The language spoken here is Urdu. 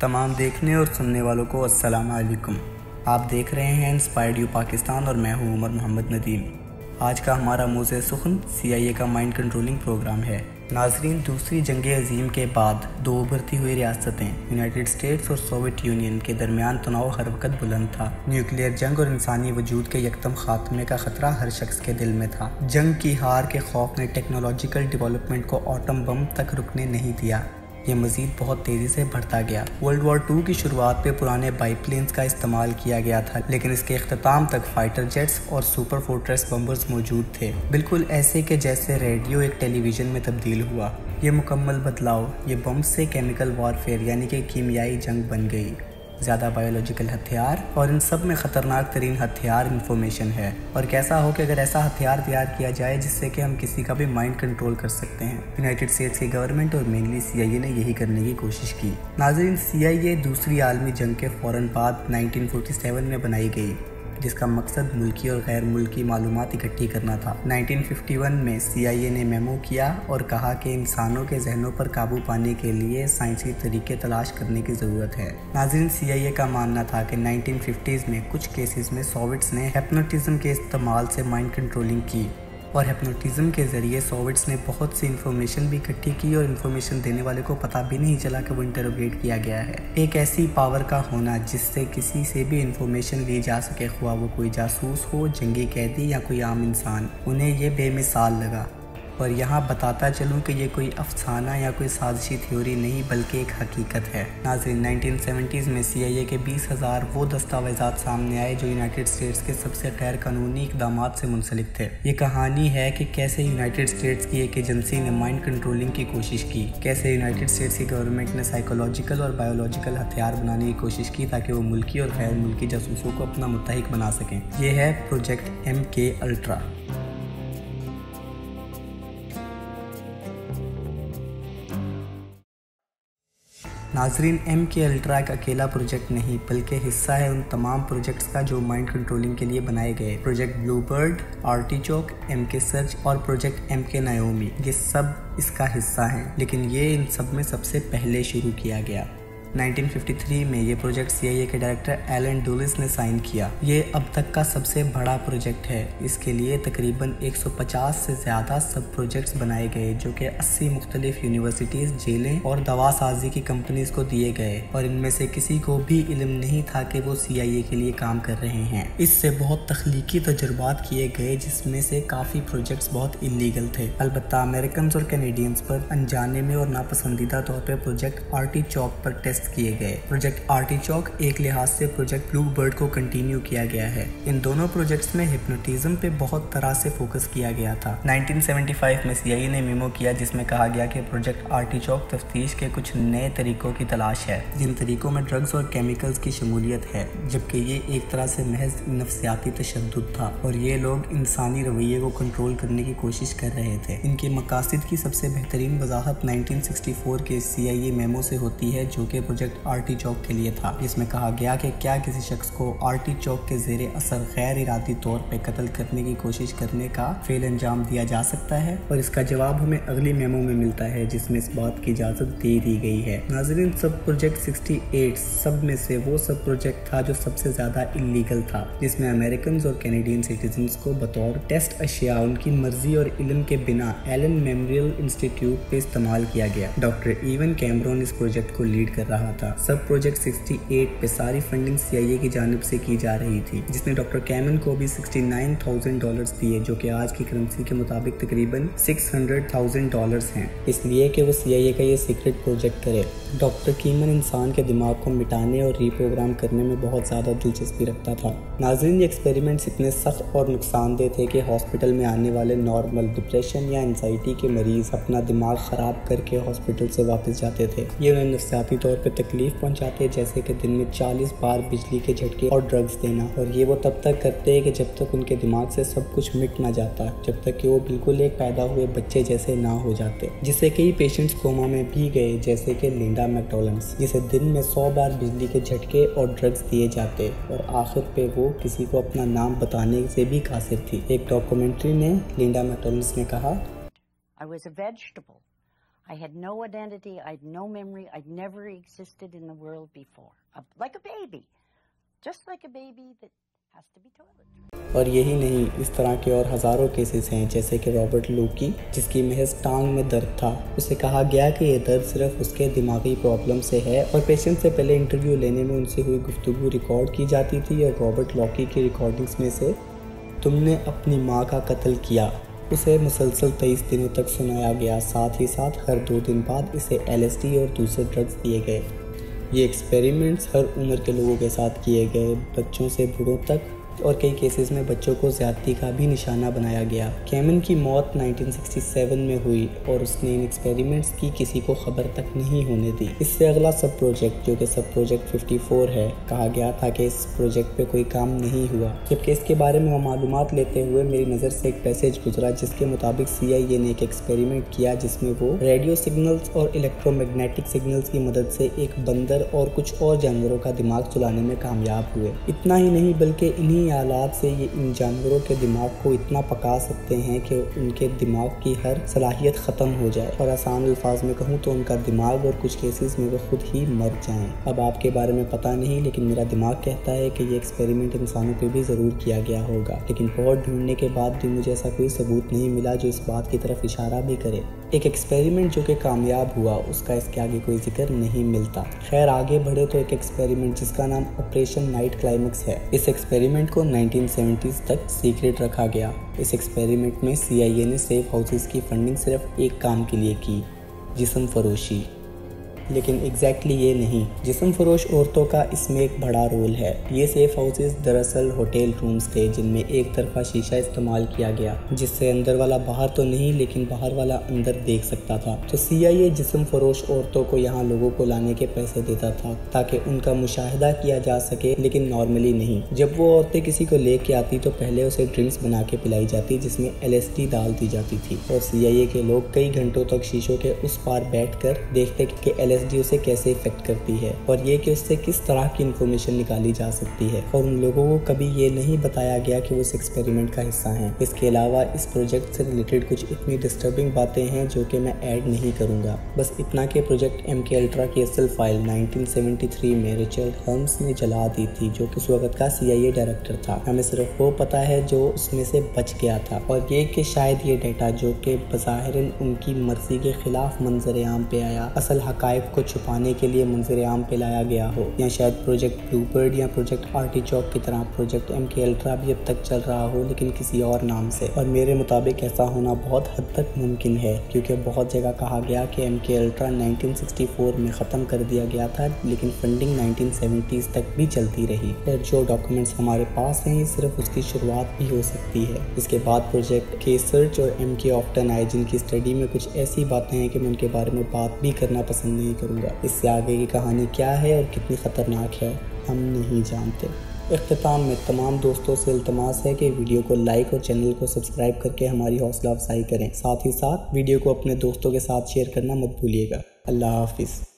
تمام دیکھنے اور سننے والوں کو السلام علیکم۔ آپ دیکھ رہے ہیں انسپائرڈ یو پاکستان اور میں ہوں عمر محمد ندیم۔ آج کا ہمارا موضوع سخن CIA کا مائنڈ کنٹرولنگ پروگرام ہے۔ ناظرین، دوسری جنگ عظیم کے بعد دو ابھرتی ہوئی ریاستیں یونائٹڈ اسٹیٹس اور سوویت یونین کے درمیان تناؤ ہر وقت بلند تھا۔ نیوکلیئر جنگ اور انسانی وجود کے یکدم خاتمے کا خطرہ ہر شخص کے دل میں تھا۔ جنگ کی ہار کے خوف نے ٹیکنالوجیکل ڈیولپمنٹ کو ایٹم بم تک رکنے نہیں دیا۔ یہ مزید بہت تیزی سے بڑھتا گیا۔ ورلڈ وار 2 کی شروعات پہ پرانے بائی پلینز کا استعمال کیا گیا تھا، لیکن اس کے اختتام تک فائٹر جیٹس اور سپر فورٹریس بمبرز موجود تھے، بالکل ایسے کہ جیسے ریڈیو ایک ٹیلی ویژن میں تبدیل ہوا۔ یہ مکمل بدلاؤ، یہ بمز سے کیمیکل وارفیئر یعنی کہ کیمیائی جنگ بن گئی۔ زیادہ بایولوجیکل ہتھیار، اور ان سب میں خطرناک ترین ہتھیار انفارمیشن ہے۔ اور کیسا ہو کہ اگر ایسا ہتھیار تیار کیا جائے جس سے کہ ہم کسی کا بھی مائنڈ کنٹرول کر سکتے ہیں۔ یونائٹڈ اسٹیٹس کی گورنمنٹ اور مینلی CIA نے یہی کرنے کی کوشش کی۔ ناظرین، CIA دوسری عالمی جنگ کے فوراً بعد 1947 میں بنائی گئی، جس کا مقصد ملکی اور غیر ملکی معلومات اکٹھی کرنا تھا۔ 1951 میں CIA نے میمو کیا اور کہا کہ انسانوں کے ذہنوں پر قابو پانے کے لیے سائنسی طریقے تلاش کرنے کی ضرورت ہے۔ ناظرین، CIA کا ماننا تھا کہ 1950s میں کچھ کیسز میں سوویٹس نے ہپنوٹزم کے استعمال سے مائنڈ کنٹرولنگ کی، اور ہپنوٹزم کے ذریعے سوویٹس نے بہت سی انفارمیشن بھی اکٹھی کی اور انفارمیشن دینے والے کو پتہ بھی نہیں چلا کہ وہ انٹروگیٹ کیا گیا ہے۔ ایک ایسی پاور کا ہونا جس سے کسی سے بھی انفارمیشن لی جا سکے، خواہ وہ کوئی جاسوس ہو، جنگی قیدی یا کوئی عام انسان، انہیں یہ بے مثال لگا۔ اور یہاں بتاتا چلوں کہ یہ کوئی افسانہ یا کوئی سازشی تھیوری نہیں بلکہ ایک حقیقت ہے۔ ناظرین، 1970s میں CIA کے 20,000 وہ دستاویزات سامنے آئے جو یونائٹڈ اسٹیٹس کے سب سے غیر قانونی اقدامات سے منسلک تھے۔ یہ کہانی ہے کہ کیسے یونائٹڈ اسٹیٹس کی ایک ایجنسی نے مائنڈ کنٹرولنگ کی کوشش کی، کیسے یونائٹڈ اسٹیٹس کی گورنمنٹ نے سائیکولوجیکل اور بایولوجیکل ہتھیار بنانے کی کوشش کی تاکہ وہ ملکی اور غیر ملکی جاسوسوں کو اپنا متحد بنا سکیں۔ یہ ہے پروجیکٹ MK الٹرا۔ ناظرین، MK الٹرا ایک اکیلا پروجیکٹ نہیں بلکہ حصہ ہے ان تمام پروجیکٹس کا جو مائنڈ کنٹرولنگ کے لیے بنائے گئے۔ پروجیکٹ بلو برڈ، آرٹیچوک، MK سرچ اور پروجیکٹ MK نایومی، یہ سب اس کا حصہ ہیں، لیکن یہ ان سب میں سب سے پہلے شروع کیا گیا۔ 1953 میں یہ پروجیکٹ CIA کے ڈائریکٹر ایلن ڈولس نے سائن کیا۔ یہ اب تک کا سب سے بڑا پروجیکٹ ہے۔ اس کے لیے تقریباً 150 سے زیادہ سب پروجیکٹس بنائے گئے جو کہ 80 مختلف یونیورسٹیز، جیلیں اور دوا سازی کی کمپنیز کو دیے گئے، اور ان میں سے کسی کو بھی علم نہیں تھا کہ وہ CIA کے لیے کام کر رہے ہیں۔ اس سے بہت تخلیقی تجربات کیے گئے جس میں سے کافی پروجیکٹس بہت انلیگل تھے۔ البتہ امریکنز اور کینیڈینز پر انجانے میں اور ناپسندیدہ طور پہ پروجیکٹ آرٹیچوک پر ٹیسٹ کیے گئے۔ پروجیکٹ آرٹیچوک ایک لحاظ سے پروجیکٹ بلو برڈ کو کنٹینیو کیا گیا ہے۔ ان دونوں پروجیکٹس میں ہپنوٹزم پہ بہت طرح سے فوکس کیا گیا تھا۔ 1975 میں CIA نے میمو کیا جس میں کہا گیا کہ پروجیکٹ آرٹیچوک تفتیش کے کچھ نئے طریقوں کی تلاش ہے، جن طریقوں میں ڈرگز اور کیمیکلز کی شمولیت ہے، جبکہ یہ ایک طرح سے محض نفسیاتی تشدد تھا، اور یہ لوگ انسانی رویے کو کنٹرول کرنے کی کوشش کر رہے تھے۔ ان کے مقاصد کی سب سے بہترین وضاحت 1964 کے CIA میمو سے ہوتی ہے جو کہ پروجیکٹ آرٹیچوک کے لیے تھا، جس میں کہا گیا کہ کیا کسی شخص کو آرٹیچوک کے زیر اثر غیر ارادی طور پہ قتل کرنے کی کوشش کرنے کا فعل انجام دیا جا سکتا ہے، اور اس کا جواب ہمیں اگلی میمو میں ملتا ہے جس میں اس بات کی اجازت دے دی گئی ہے۔ ناظرین، سب پروجیکٹ 68 سب میں سے وہ سب پروجیکٹ تھا جو سب سے زیادہ انلیگل تھا، جس میں امریکنز اور کینیڈین سٹیزنز کو بطور ٹیسٹ اشیاء ان کی مرضی اور علم کے بنا ایلن میموریل انسٹیٹیوٹ پہ استعمال کیا گیا۔ ڈاکٹر ایون کیمرون اس پروجیکٹ کو لیڈ کر رہا تھا۔ سب پروجیکٹ 68 پہ ساری فنڈنگ CIA کی جانب سے کی جا رہی تھی، جس نے ڈاکٹر کیمن کو بھی $69,000 دیے، جو کہ آج کی کرنسی کے مطابق تقریباً $600,000 ہیں، اس لیے کہ وہ CIA کا یہ سیکرٹ پروجیکٹ کرے۔ ڈاکٹر کیمن انسان کے دماغ کو مٹانے اور ری پروگرام کرنے میں بہت زیادہ دلچسپی رکھتا تھا۔ ناظرین، یہ ایکسپیریمنٹس اتنے سخت اور نقصان دہ تھے کہ ہاسپٹل میں آنے والے نارمل ڈپریشن یا انزائٹی کے مریض اپنا دماغ خراب کر کے ہاسپٹل سے واپس جاتے تھے۔ یہ انہیں نفسیاتی طور پہ تکلیف پہنچاتے، جیسے کہ دن میں 40 بار بجلی کے جھٹکے اور ڈرگز دینا، اور یہ وہ تب تک کرتے کہ جب تک ان کے دماغ سے سب کچھ مٹ نہ جاتا، جب تک کہ وہ بالکل ایک پیدا ہوئے بچے جیسے نہ ہو جاتے، جس سے کئی پیشنٹس کوما میں بھی گئے، جیسے کہ لینڈا میکڈولمس، جسے دن میں 100 بار بجلی کے جھٹکے اور ڈرگز دیے جاتے، اور آخر پہ وہ کسی کو اپنا نام بتانے سے بھی قاصر تھی۔ ایک ڈاکومنٹری نے لینڈا میکڈولمس نے کہا، I was a vegetable. I had no identity, I had no memory, I'd never existed in the world before. Like a baby, just like a baby that has to be toilet. اور یہی نہیں، اس طرح کے اور ہزاروں کیسز ہیں، جیسے کہ رابرٹ لوکی جس کی محض ٹانگ میں درد تھا، اسے کہا گیا کہ یہ درد صرف اس کے دماغی پرابلم سے ہے، اور پیشنٹ سے پہلے انٹرویو لینے میں ان سے ہوئی گفتگو ریکارڈ کی جاتی تھی، اور رابرٹ لوکی کی ریکارڈنگز میں سے تم نے اپنی ماں کا قتل کیا اسے مسلسل 23 دنوں تک سنایا گیا، ساتھ ہی ساتھ ہر 2 دن بعد اسے LSD اور دوسرے ڈرگز دیے گئے۔ یہ ایکسپیریمنٹس ہر عمر کے لوگوں کے ساتھ کیے گئے، بچوں سے بوڑھوں تک، اور کئی کیسز میں بچوں کو زیادتی کا بھی نشانہ بنایا گیا۔ کیمن کی موت 1967 میں ہوئی اور اس نے ان ایکسپیریمنٹس کی کسی کو خبر تک نہیں ہونے دی۔ اس سے اگلا سب پروجیکٹ جو کہ سب پروجیکٹ 54 ہے، کہا گیا تھا کہ اس پروجیکٹ پہ کوئی کام نہیں ہوا، جبکہ اس کے بارے میں معلومات لیتے ہوئے میری نظر سے ایک پیسیج گزرا جس کے مطابق CIA نے ایک ایکسپیریمنٹ کیا جس میں وہ ریڈیو سگنلز اور الیکٹرو میگنیٹک سگنلز کی مدد سے ایک بندر اور کچھ اور جانوروں کا دماغ چلانے میں کامیاب ہوئے۔ اتنا ہی نہیں بلکہ انہی آلات سے یہ ان جانوروں کے دماغ کو اتنا پکا سکتے ہیں کہ ان کے دماغ کی ہر صلاحیت ختم ہو جائے، اور آسان الفاظ میں کہوں تو ان کا دماغ اور کچھ کیسز میں وہ خود ہی مر جائیں۔ اب آپ کے بارے میں پتہ نہیں، لیکن میرا دماغ کہتا ہے کہ یہ ایکسپیریمنٹ انسانوں پہ بھی ضرور کیا گیا ہوگا، لیکن بہت ڈھونڈنے کے بعد بھی مجھے ایسا کوئی ثبوت نہیں ملا جو اس بات کی طرف اشارہ بھی کرے۔ ایک ایکسپیریمنٹ جو کہ کامیاب ہوا، اس کا اس کے آگے کوئی ذکر نہیں ملتا۔ خیر آگے بڑھے تو ایک ایکسپیریمنٹ جس کا نام آپریشن نائٹ کلائمیکس ہے، اس ایکسپیریمنٹ کو 1970s تک سیکرٹ رکھا گیا۔ اس ایکسپیریمنٹ میں CIA نے سیف ہاؤسز کی فنڈنگ صرف ایک کام کے لیے کی، جسم فروشی۔ لیکن ایگزیکٹلی یہ نہیں، جسم فروش عورتوں کا اس میں ایک بڑا رول ہے۔ یہ سیف ہاؤسز دراصل ہوٹل رومز تھے جن میں ایک طرفہ شیشہ استعمال کیا گیا، جس سے اندر والا باہر تو نہیں لیکن باہر والا اندر دیکھ سکتا تھا۔ تو CIA جسم فروش عورتوں کو یہاں لوگوں کو لانے کے پیسے دیتا تھا تاکہ ان کا مشاہدہ کیا جا سکے، لیکن نارملی نہیں۔ جب وہ عورتیں کسی کو لے کے آتی تو پہلے اسے ڈرنکس بنا کے پلائی جاتی جس میں LSD ڈال دی جاتی تھی، اور CIA کے لوگ کئی گھنٹوں تک شیشوں کے اس پار بیٹھ کر دیکھتے کہ LSD اسے کیسے افیکٹ کرتی ہے، اور یہ کہ اس سے کس طرح کی انفارمیشن نکالی جا سکتی ہے، اور ان لوگوں کو کبھی یہ نہیں بتایا گیا کہ وہ اس ایکسپیریمنٹ کا حصہ ہیں۔ اس کے علاوہ اس پروجیکٹ سے ریلیٹڈ کچھ اتنی ڈسٹربنگ باتیں ہیں جو کہ میں ایڈ نہیں کروں گا، بس اتنا کہ پروجیکٹ MK Ultra کی اصل فائل 1973 میں رچرڈ ہلمز نے جلا دی تھی جو کہ اس وقت کا CIA ڈائریکٹر تھا۔ ہمیں صرف وہ پتا ہے جو اس میں سے بچ گیا تھا، اور یہ کہ شاید یہ ڈیٹا جو کہ بظاہراً ان کی مرضی کے خلاف منظر عام پہ آیا، اصل حقائق کو چھپانے کے لیے منظر عام پہ لایا گیا ہو، یا شاید پروجیکٹ بلو برڈ یا پروجیکٹ آرٹیچوک کی طرح پروجیکٹ MK Ultra بھی اب تک چل رہا ہو لیکن کسی اور نام سے۔ اور میرے مطابق ایسا ہونا بہت حد تک ممکن ہے، کیونکہ بہت جگہ کہا گیا کہ MK Ultra 1964 میں ختم کر دیا گیا تھا لیکن فنڈنگ 1970s تک بھی چلتی رہی، اور جو ڈاکومنٹس ہمارے پاس ہیں صرف اس کی شروعات بھی ہو سکتی ہے۔ اس کے بعد پروجیکٹ کیس سرچ اور MK آفٹن آئے جن کی اسٹڈی میں کچھ ایسی باتیں ہیں کہ میں ان کے بارے میں بات بھی کرنا پسند نہیں کروں گا۔ اس سے آگے کی کہانی کیا ہے اور کتنی خطرناک ہے ہم نہیں جانتے۔ اختتام میں تمام دوستوں سے التماس ہے کہ ویڈیو کو لائک اور چینل کو سبسکرائب کر کے ہماری حوصلہ افزائی کریں، ساتھ ہی ساتھ ویڈیو کو اپنے دوستوں کے ساتھ شیئر کرنا مت بھولیے گا۔ اللہ حافظ۔